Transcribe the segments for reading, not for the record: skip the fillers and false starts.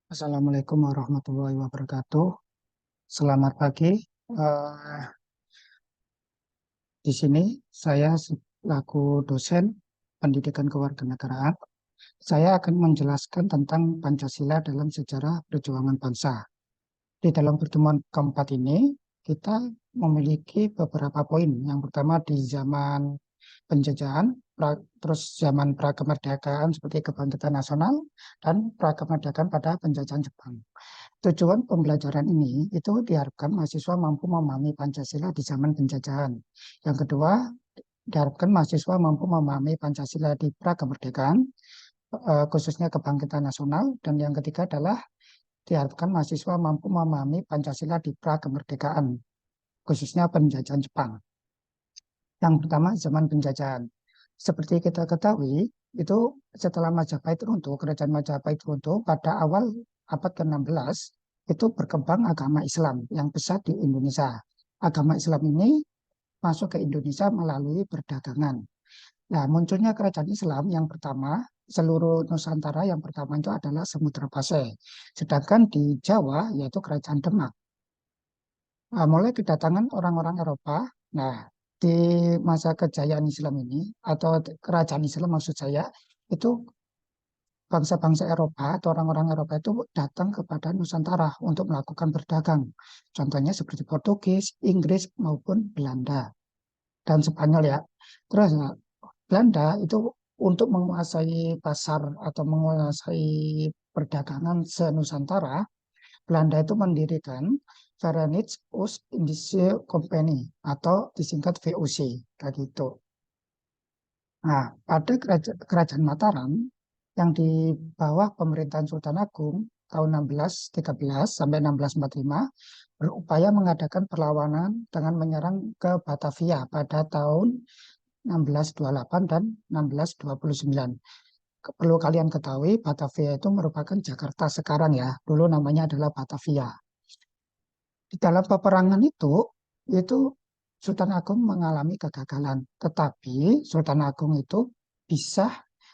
Assalamualaikum warahmatullahi wabarakatuh. Selamat pagi. Eh, di sini saya selaku dosen pendidikan kewarganegaraan. Saya akan menjelaskan tentang Pancasila dalam sejarah perjuangan bangsa. Di dalam pertemuan keempat ini, kita memiliki beberapa poin. Yang pertama di zaman penjajahan, terus zaman prakemerdekaan seperti kebangkitan nasional, dan prakemerdekaan pada penjajahan Jepang. Tujuan pembelajaran ini itu diharapkan mahasiswa mampu memahami Pancasila di zaman penjajahan. Yang kedua, diharapkan mahasiswa mampu memahami Pancasila di prakemerdekaan, khususnya kebangkitan nasional. Dan yang ketiga adalah diharapkan mahasiswa mampu memahami Pancasila di prakemerdekaan, khususnya penjajahan Jepang. Yang pertama, zaman penjajahan. Seperti kita ketahui, itu setelah Majapahit runtuh, kerajaan Majapahit runtuh pada awal abad ke-16, itu berkembang agama Islam yang besar di Indonesia. Agama Islam ini masuk ke Indonesia melalui perdagangan. Nah, munculnya kerajaan Islam yang pertama, seluruh Nusantara yang pertama itu adalah Samudra Pasai. Sedangkan di Jawa, yaitu kerajaan Demak. Nah, mulai kedatangan orang-orang Eropa. Nah, di masa kejayaan Islam ini, atau kerajaan Islam maksud saya, itu bangsa-bangsa Eropa atau orang-orang Eropa itu datang kepada Nusantara untuk melakukan berdagang. Contohnya seperti Portugis, Inggris, maupun Belanda dan Spanyol ya. Terus Belanda itu untuk menguasai pasar atau menguasai perdagangan se-Nusantara, Belanda itu mendirikan Verenigde Oost-Indische Company atau disingkat VOC kayak gitu. Nah, pada kerajaan Mataram yang di bawah pemerintahan Sultan Agung tahun 1613 sampai 1645 berupaya mengadakan perlawanan dengan menyerang ke Batavia pada tahun 1628 dan 1629. Perlu kalian ketahui, Batavia itu merupakan Jakarta sekarang ya. Dulu namanya adalah Batavia. Di dalam peperangan itu Sultan Agung mengalami kegagalan. Tetapi Sultan Agung itu bisa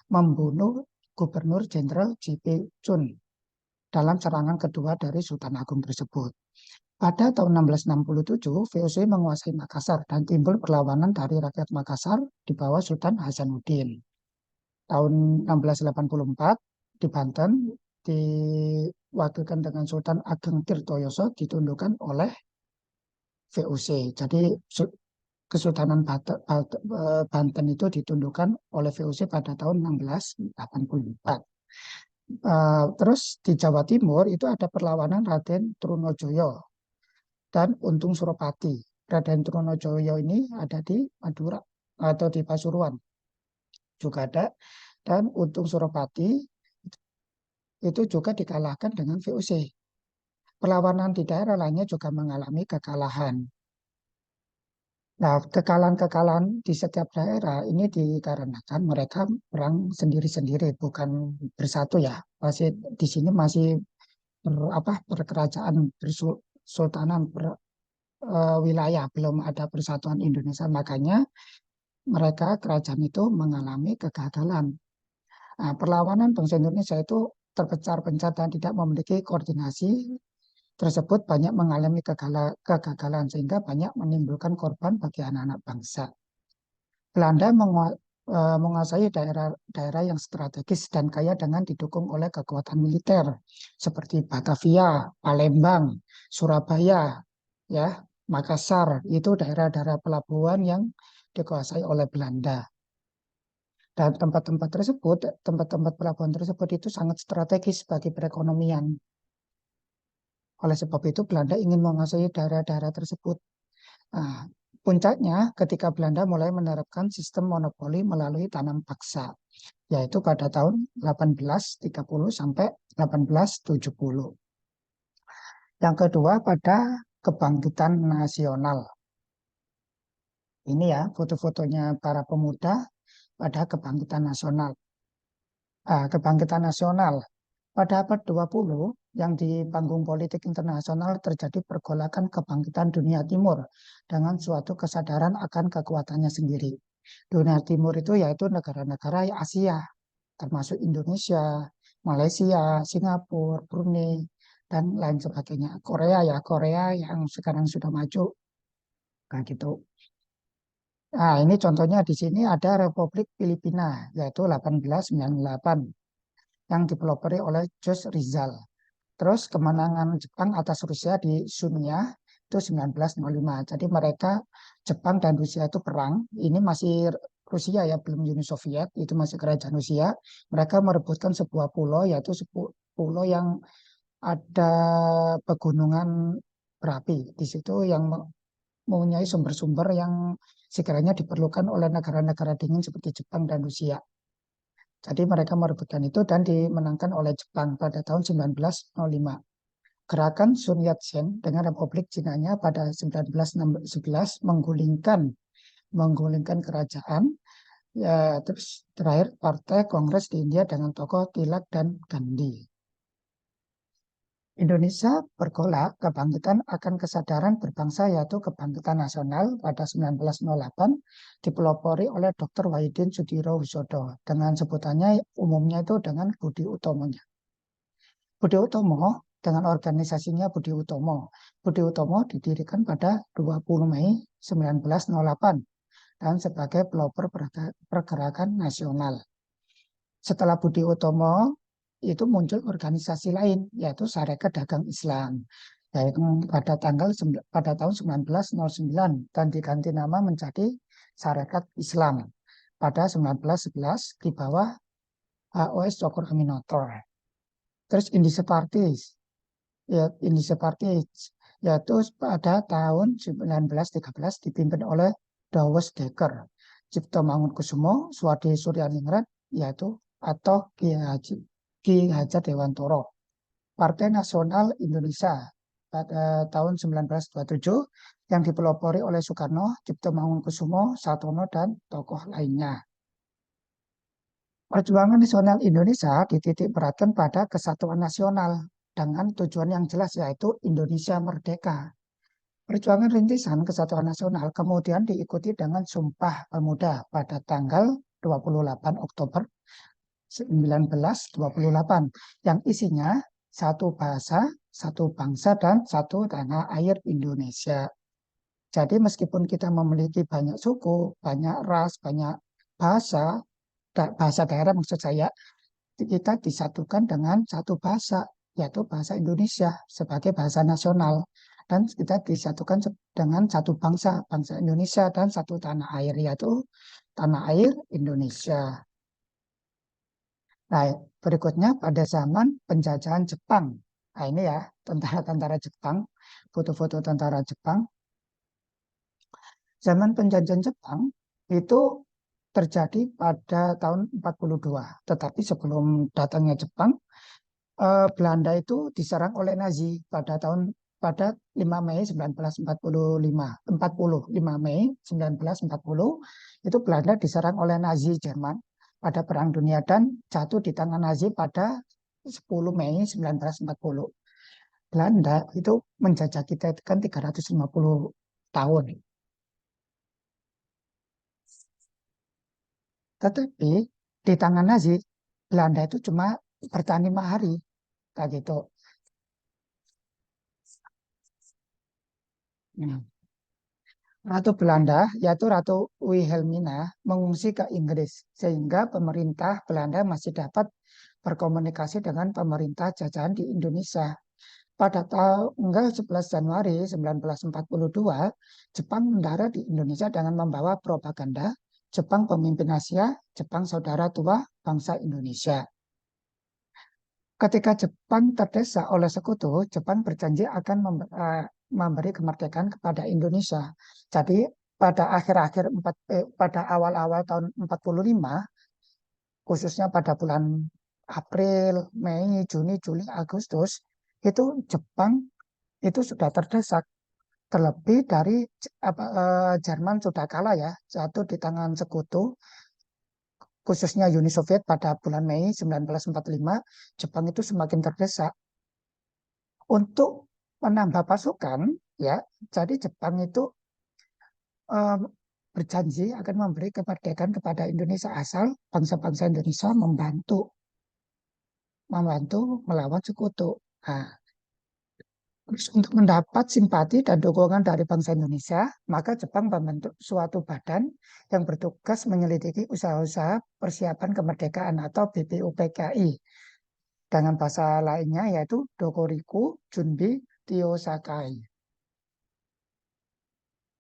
membunuh Gubernur Jenderal J.P. Chun dalam serangan kedua dari Sultan Agung tersebut. Pada tahun 1667, VOC menguasai Makassar dan timbul perlawanan dari rakyat Makassar di bawah Sultan Hasanuddin. Tahun 1684 di Banten diwakilkan dengan Sultan Ageng Tirtoyoso ditundukkan oleh VOC. Jadi Kesultanan Banten itu ditundukkan oleh VOC pada tahun 1684. Terus di Jawa Timur itu ada perlawanan Raden Trunojoyo dan Untung Suropati. Raden Trunojoyo ini ada di Madura atau di Pasuruan juga ada, dan Untung Suropati itu juga dikalahkan dengan VOC. Perlawanan di daerah lainnya juga mengalami kekalahan. Nah, kekalahan-kekalahan di setiap daerah ini dikarenakan mereka perang sendiri-sendiri, bukan bersatu ya. Masih di sini masih perkerajaan bersultanan wilayah, belum ada persatuan Indonesia. Makanya mereka kerajaan itu mengalami kegagalan. Nah, perlawanan bangsa Indonesia itu terpencar-pencar dan tidak memiliki koordinasi tersebut banyak mengalami kegagalan sehingga banyak menimbulkan korban bagi anak-anak bangsa. Belanda menguasai daerah-daerah yang strategis dan kaya dengan didukung oleh kekuatan militer seperti Batavia, Palembang, Surabaya, ya, Makassar. Itu daerah-daerah pelabuhan yang dikuasai oleh Belanda. Dan tempat-tempat pelabuhan tersebut itu sangat strategis bagi perekonomian. Oleh sebab itu Belanda ingin menguasai daerah-daerah tersebut. Nah, puncaknya ketika Belanda mulai menerapkan sistem monopoli melalui tanam paksa, yaitu pada tahun 1830 sampai 1870. Yang kedua pada kebangkitan nasional. Ini ya foto-fotonya para pemuda pada kebangkitan nasional. Kebangkitan nasional pada abad 20 yang di panggung politik internasional terjadi pergolakan kebangkitan dunia timur dengan suatu kesadaran akan kekuatannya sendiri. Dunia timur itu yaitu negara-negara Asia, termasuk Indonesia, Malaysia, Singapura, Brunei, dan lain sebagainya. Korea ya, Korea yang sekarang sudah maju, kayak gitu. Nah, ini contohnya di sini ada Republik Filipina, yaitu 1898, yang dipelopori oleh Jose Rizal. Terus kemenangan Jepang atas Rusia di Sunya itu 1905. Jadi mereka, Jepang dan Rusia itu perang. Ini masih Rusia ya, belum Uni Soviet, itu masih kerajaan Rusia. Mereka merebutkan sebuah pulau, yaitu pulau yang ada pegunungan berapi. Di situ yang mempunyai sumber-sumber yang sekiranya diperlukan oleh negara-negara dingin seperti Jepang dan Rusia. Jadi mereka merebutkan itu dan dimenangkan oleh Jepang pada tahun 1905. Gerakan Sun Yat-sen dengan Republik Chinanya pada 1911 menggulingkan kerajaan. Ya, terus terakhir Partai Kongres di India dengan tokoh Tilak dan Gandhi. Indonesia bergolak kebangkitan akan kesadaran berbangsa yaitu kebangkitan nasional pada 1908 dipelopori oleh Dr. Wahidin Sudirohusodo dengan sebutannya umumnya itu dengan Budi Utomonya. Budi Utomo dengan organisasinya Budi Utomo. Budi Utomo didirikan pada 20 Mei 1908 dan sebagai pelopor pergerakan nasional. Setelah Budi Utomo itu muncul organisasi lain yaitu Sarekat Dagang Islam yaitu pada tahun 1909 dan diganti nama menjadi Sarekat Islam pada 1911 di bawah HOS Cokro Aminoto. Terus Indische Parties yaitu pada tahun 1913 dipimpin oleh Dawes Dekker, Cipto Mangunkusumo, Suwadi Suryaningrat yaitu atau Ki Hajar Dewantoro. Partai Nasional Indonesia pada tahun 1927 yang dipelopori oleh Soekarno, Cipto Mangunkusumo, Satono, dan tokoh lainnya. Perjuangan nasional Indonesia dititik beratkan pada kesatuan nasional dengan tujuan yang jelas yaitu Indonesia Merdeka. Perjuangan rintisan kesatuan nasional kemudian diikuti dengan Sumpah Pemuda pada tanggal 28 Oktober 1928 yang isinya satu bahasa, satu bangsa, dan satu tanah air Indonesia. Jadi meskipun kita memiliki banyak suku, banyak ras, banyak bahasa, bahasa daerah maksud saya, kita disatukan dengan satu bahasa, yaitu bahasa Indonesia sebagai bahasa nasional. Dan kita disatukan dengan satu bangsa, bangsa Indonesia, dan satu tanah air, yaitu tanah air Indonesia. Nah, berikutnya pada zaman penjajahan Jepang. Nah, ini ya, tentara-tentara Jepang, foto-foto tentara Jepang. Zaman penjajahan Jepang itu terjadi pada tahun 42. Tetapi sebelum datangnya Jepang, Belanda itu diserang oleh Nazi pada 5 Mei 1945. 5 Mei 1940 itu Belanda diserang oleh Nazi Jerman pada Perang Dunia dan jatuh di tangan Nazi pada 10 Mei 1940. Belanda itu menjajah kita itu kan 350 tahun. Tetapi di tangan Nazi, Belanda itu cuma bertahan 5 hari. Kayak gitu. Nah, Ratu Belanda, yaitu Ratu Wilhelmina, mengungsi ke Inggris, sehingga pemerintah Belanda masih dapat berkomunikasi dengan pemerintah jajahan di Indonesia. Pada tanggal 11 Januari 1942, Jepang mendarat di Indonesia dengan membawa propaganda Jepang pemimpin Asia, Jepang saudara tua bangsa Indonesia. Ketika Jepang terdesak oleh sekutu, Jepang berjanji akan memberi kemerdekaan kepada Indonesia. Jadi pada awal-awal tahun 45, khususnya pada bulan April, Mei, Juni, Juli, Agustus, itu Jepang itu sudah terdesak. Terlebih dari Jerman sudah kalah ya, jatuh di tangan sekutu, khususnya Uni Soviet pada bulan Mei 1945, Jepang itu semakin terdesak untuk menambah pasukan, ya. Jadi Jepang itu eh, berjanji akan memberi kemerdekaan kepada Indonesia asal bangsa-bangsa Indonesia membantu. membantu melawan sekutu. Nah, terus untuk mendapat simpati dan dukungan dari bangsa Indonesia, maka Jepang membentuk suatu badan yang bertugas menyelidiki usaha-usaha persiapan kemerdekaan atau BPUPKI. Dengan bahasa lainnya yaitu Dokuriku Junbi Tiosakai.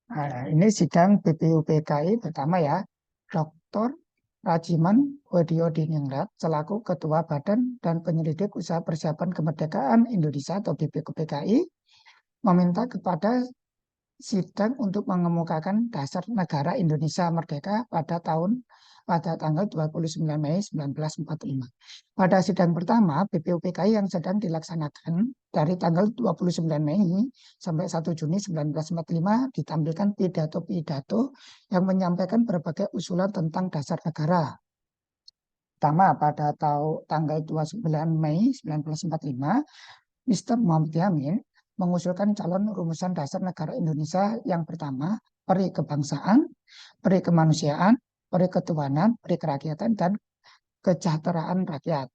Nah, ini sidang BPUPKI pertama ya. Dr. Rajiman Wediodiningrat selaku Ketua Badan dan Penyelidik Usaha Persiapan Kemerdekaan Indonesia atau BPUPKI meminta kepada sidang untuk mengemukakan dasar negara Indonesia merdeka pada tanggal 29 Mei 1945. Pada sidang pertama, BPUPKI yang sedang dilaksanakan dari tanggal 29 Mei sampai 1 Juni 1945 ditampilkan pidato-pidato yang menyampaikan berbagai usulan tentang dasar negara. Pertama, pada tanggal 29 Mei 1945, Mr. Muhammad Yamin mengusulkan calon rumusan dasar negara Indonesia yang pertama, peri kebangsaan, peri kemanusiaan, peri ketuhanan, peri kerakyatan, dan kesejahteraan rakyat.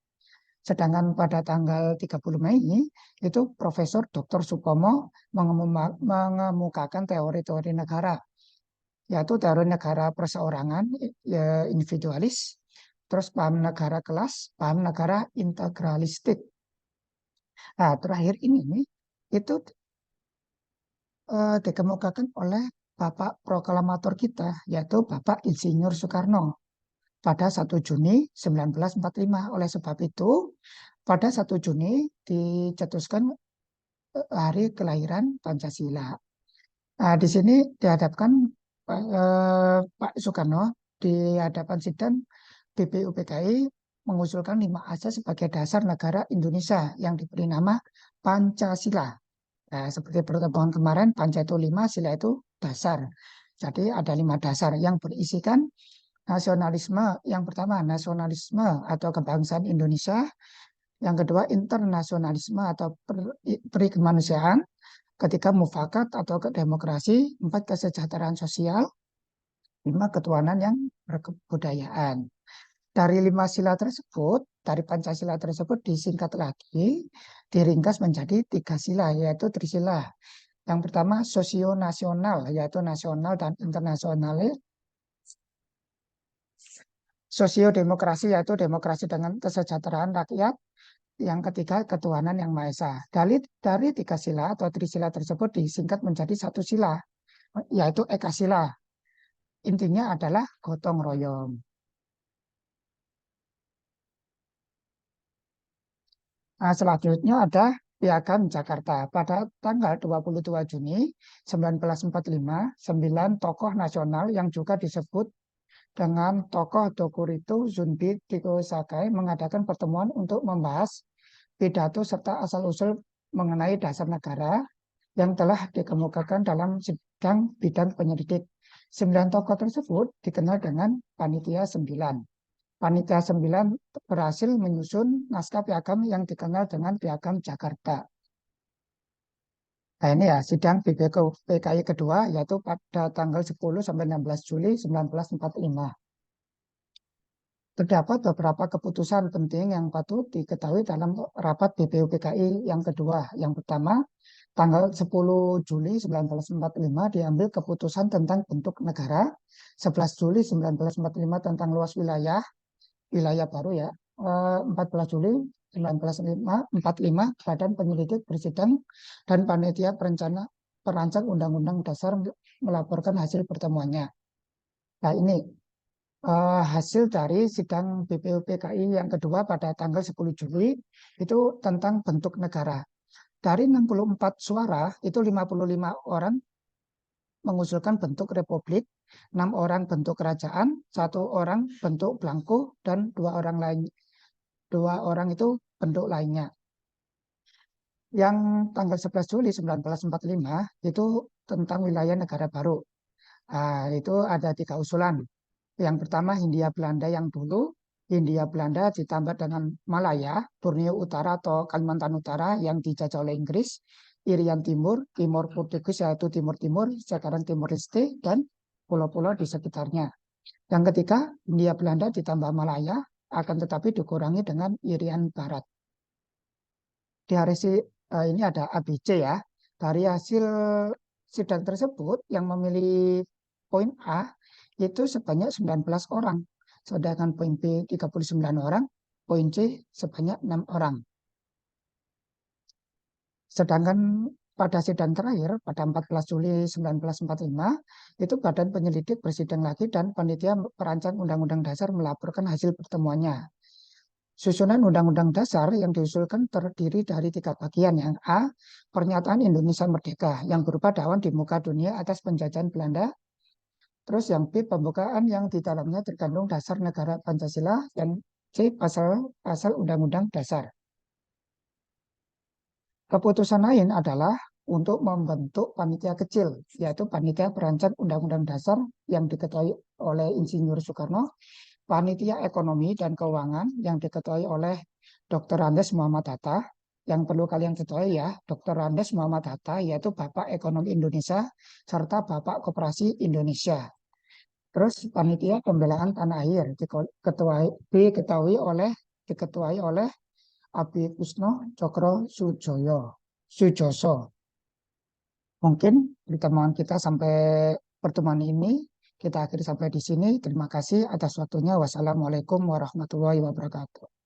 Sedangkan pada tanggal 30 Mei itu Profesor Dr. Supomo mengemukakan teori-teori negara, yaitu teori negara perseorangan, individualis, terus paham negara kelas, paham negara integralistik. Nah, terakhir ini itu dikemukakan oleh Bapak Proklamator kita, yaitu Bapak Insinyur Soekarno pada 1 Juni 1945. Oleh sebab itu, pada 1 Juni dicetuskan hari kelahiran Pancasila. Nah, di sini dihadapkan Pak Soekarno di hadapan sidang BPUPKI mengusulkan 5 asas sebagai dasar negara Indonesia yang diberi nama Pancasila. Nah, seperti pertemuan kemarin, Panca itu 5, Sila itu dasar. Jadi ada 5 dasar yang berisikan nasionalisme. Yang pertama, nasionalisme atau kebangsaan Indonesia. Yang kedua, internasionalisme atau peri kemanusiaan. Ketiga, mufakat atau demokrasi. 4, kesejahteraan sosial. 5, ketuhanan yang berkebudayaan. Dari 5 sila tersebut, dari Pancasila tersebut disingkat lagi, diringkas menjadi 3 sila, yaitu Trisila. Yang pertama, sosio-nasional, yaitu nasional dan internasional. Sosio-demokrasi, yaitu demokrasi dengan kesejahteraan rakyat. Yang ketiga, ketuhanan yang Maha Esa. Dari 3 sila atau Trisila tersebut disingkat menjadi 1 sila, yaitu Eka Sila. Intinya adalah gotong royong. Nah, selanjutnya ada Piagam Jakarta. Pada tanggal 22 Juni 1945, 9 tokoh nasional yang juga disebut dengan tokoh Dokuritu Zunbi Sakai mengadakan pertemuan untuk membahas pidato serta asal-usul mengenai dasar negara yang telah dikemukakan dalam sidang bidang penyelidik. 9 tokoh tersebut dikenal dengan Panitia 9. Panitia 9 berhasil menyusun naskah piagam yang dikenal dengan Piagam Jakarta. Nah, ini ya sidang BPUPKI kedua, yaitu pada tanggal 10 sampai 16 Juli 1945. Terdapat beberapa keputusan penting yang patut diketahui dalam rapat BPUPKI yang kedua. Yang pertama, tanggal 10 Juli 1945 diambil keputusan tentang bentuk negara, 11 Juli 1945 tentang luas wilayah baru ya. 14 Juli 1945 Badan Penyelidik Bersidang dan Panitia Perancang Undang-Undang Dasar melaporkan hasil pertemuannya. Nah, ini hasil dari sidang BPUPKI yang kedua pada tanggal 10 Juli itu tentang bentuk negara. Dari 64 suara, itu 55 orang mengusulkan bentuk republik, 6 orang bentuk kerajaan, 1 orang bentuk belangko, dan 2 orang itu bentuk lainnya. Yang tanggal 11 Juli 1945 itu tentang wilayah negara baru. Nah, itu ada 3 usulan. Yang pertama, Hindia Belanda yang dulu. Hindia Belanda ditambah dengan Malaya, Borneo Utara atau Kalimantan Utara yang dijajah oleh Inggris. Irian Timur, Timur Portugis yaitu Timur-Timur, sekarang Timur Leste, dan pulau-pulau di sekitarnya. Yang ketiga, Hindia Belanda ditambah Malaya, akan tetapi dikurangi dengan Irian Barat. di hari ini ada ABC ya. Dari hasil sidang tersebut yang memilih poin A itu sebanyak 19 orang. Sedangkan poin B 39 orang, poin C sebanyak 6 orang. Sedangkan pada sidang terakhir pada 14 Juli 1945 itu Badan Penyelidik bersidang lagi dan panitia perancang Undang-Undang Dasar melaporkan hasil pertemuannya. Susunan Undang-Undang Dasar yang diusulkan terdiri dari 3 bagian. Yang A, pernyataan Indonesia Merdeka yang berupa dakwaan di muka dunia atas penjajahan Belanda. Terus yang B, pembukaan yang di dalamnya terkandung dasar negara Pancasila. Dan C, pasal Undang-Undang Dasar. Keputusan lain adalah untuk membentuk panitia kecil, yaitu panitia perancang Undang-Undang Dasar yang diketuai oleh Insinyur Soekarno, panitia ekonomi dan keuangan yang diketuai oleh Dr. Andes Muhammad Hatta. Yang perlu kalian ketahui ya, Dr. Andes Muhammad Hatta yaitu Bapak Ekonomi Indonesia serta Bapak Koperasi Indonesia. Terus panitia pembelaan tanah air diketuai oleh Abi Kusno Cokro Sujoso. Mungkin pertemuan kita sampai pertemuan ini kita akhiri sampai di sini. Terima kasih atas waktunya. Wassalamualaikum warahmatullahi wabarakatuh.